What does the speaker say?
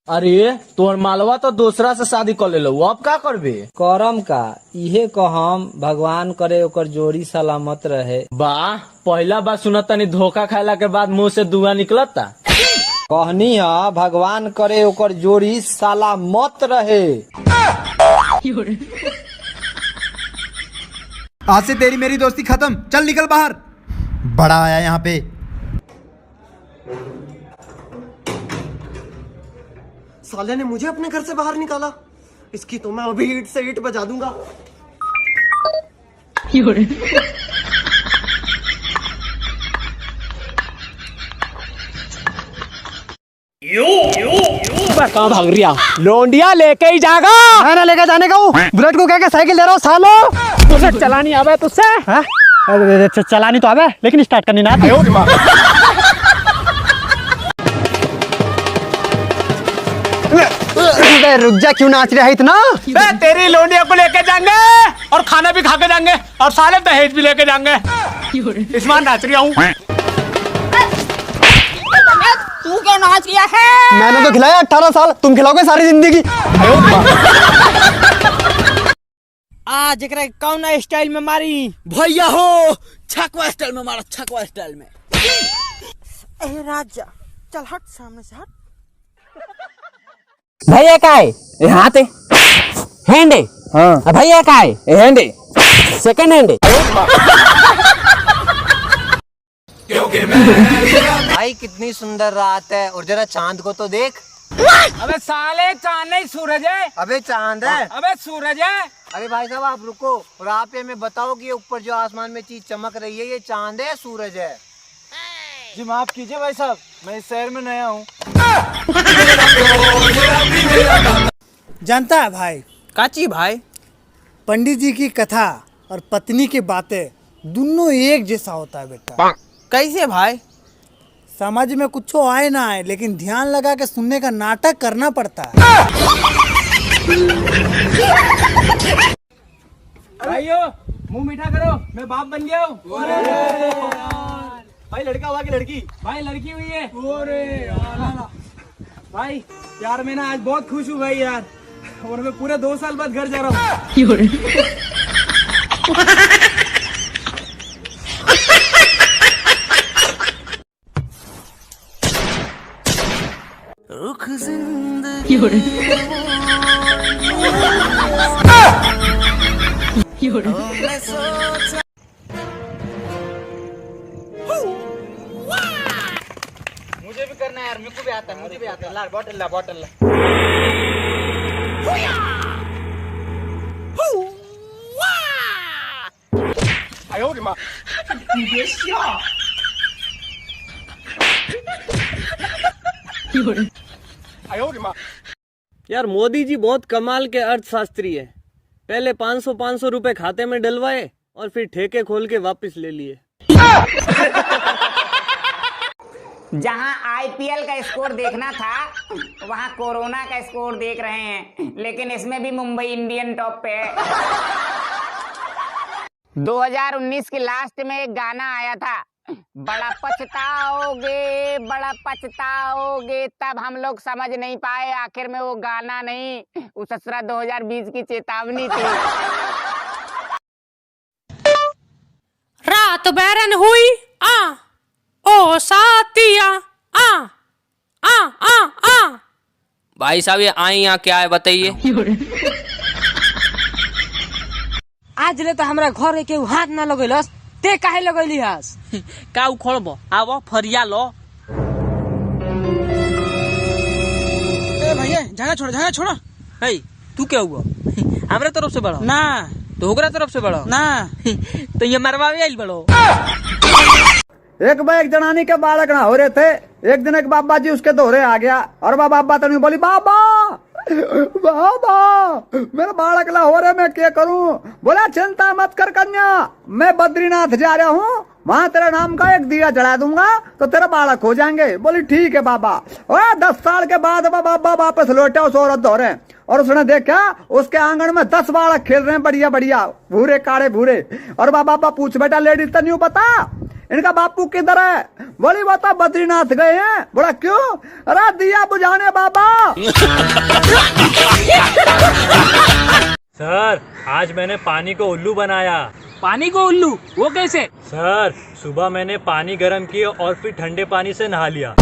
अरे तोहर मालवा तो दूसरा से शादी कर ले लो, अब का करबे? करम का इहे कहम भगवान करे ओकर जोड़ी सलामत रहे। वाह, पहला बार सुनत तनी धोखा खाला के बाद मुंह से धुआं निकलता। कहनी है भगवान करे ओकर जोड़ी सलामत रहे। आज से तेरी मेरी दोस्ती खत्म, चल निकल बाहर। बड़ा आया यहाँ पे। साले ने मुझे अपने घर से बाहर निकाला, इसकी तो मैं अभी ईंट से ईंट बजा दूंगा। कहाँ भाग रही? लोंडिया लेके ही जागा। मैं ना लेकर जाने का हूँ, बुलेट को कह के साइकिल दे रहा हूँ सालो। तुझे चलानी आवे तुझसे? चलानी तो आवे लेकिन स्टार्ट करनी ना आती। रुक जा, क्यों नाच रहा है इतना? तेरी लोंडिया को लेके जाएंगे और खाना भी खा के जाएंगे और साले दहेज भी लेके जाएंगे। इसमान नाच रही हूँ। तू क्या नाच रहा है? मैंने तो खिलाया 18 साल, तुम खिलाओगे सारी जिंदगी। आज एकरा कौन स्टाइल में मारी? भैया हो, छकवा स्टाइल में मारा, छकवा स्टाइल में। ए राजा चल हट, सामने से हट। भैया का है हाथ हैंड है। हाँ भैया का है हैंड है, सेकंड हैंड है। भाई कितनी सुंदर रात है, और जरा चांद को तो देख। अबे साले, चांद नहीं सूरज है। अबे चांद है। अबे सूरज है। अरे भाई साहब आप रुको और आप ये हमें बताओ कि ऊपर जो आसमान में चीज चमक रही है ये चांद है सूरज है? जी माफ कीजिए भाई साहब, मैं इस शहर में नया हूँ। जानता है भाई, काची भाई, पंडित जी की कथा और पत्नी की बातें दोनों एक जैसा होता है बेटा। कैसे भाई? समझ में कुछ आए ना आए लेकिन ध्यान लगा के सुनने का नाटक करना पड़ता है। भाइयों मुंह मीठा करो, मैं बाप बन गया हूँ। भाई लड़का हुआ कि लड़की? भाई लड़की हुई है। भाई यार मैं ना आज बहुत खुश हूँ भाई यार, और मैं पूरे 2 साल बाद घर जा रहा हूँ। रुख जिंदगी मुझे भी करना है यार, मेरे को भी आता है, मुझे भी आता है। ला बॉटल, ला बॉटल ला। यार मोदी जी बहुत कमाल के अर्थशास्त्री है। पहले 500 रुपए खाते में डलवाए और फिर ठेके खोल के वापस ले लिए। जहां आईपीएल का स्कोर देखना था वहां कोरोना का स्कोर देख रहे हैं, लेकिन इसमें भी मुंबई इंडियन टॉप पे है। 2019 के लास्ट में एक गाना आया था, बड़ा पछताओगे बड़ा पछताओगे, तब हम लोग समझ नहीं पाए आखिर में वो गाना नहीं, वो ससुरा 2020 की चेतावनी थी। रात बैरन हुई ओ साथिया आ। भाई साहब ये आई यहाँ क्या है बताइए? आज ले तो हमरा घर के हाथ ना लगैलस, ते काहे लगैली हस? का उखड़बो, आव फरिया लो। ए भैया जगह छोड़। हे तू क्या हुआ? हमरा तरफ से बढ़ो ना तो ओकरा तरफ से बढ़ो ना। तो ये मरवावे आइल बढ़ो। एक बार एक जनानी के बालक ना हो रहे थे, एक दिन एक बाबा जी उसके दोहरे आ गया और बाबा तनी बोली, बाबा मेरा बालक लाहौर है, मैं क्या करूं? बोला चिंता मत कर कन्या, मैं बद्रीनाथ जा रहा हूँ, वहाँ तेरे नाम का एक दिया जला दूंगा तो तेरा बालक हो जाएंगे। बोली ठीक है बाबा। और 10 साल के बाद बाबा वापस लौटा उस औरत दोहरे, और उसने देखा उसके आंगन में 10 बालक खेल रहे हैं, बढ़िया बढ़िया, भूरे काले भूरे। और बाबा पूछ बेटा लेडीज तो नहीं पता इनका बापू किधर है? बोली वो तो बद्रीनाथ गए हैं। बोला क्यों? अरे दिया बुझाने बाबा। सर आज मैंने पानी को उल्लू बनाया। पानी को उल्लू? वो कैसे? सर सुबह मैंने पानी गर्म किया और फिर ठंडे पानी से नहा लिया।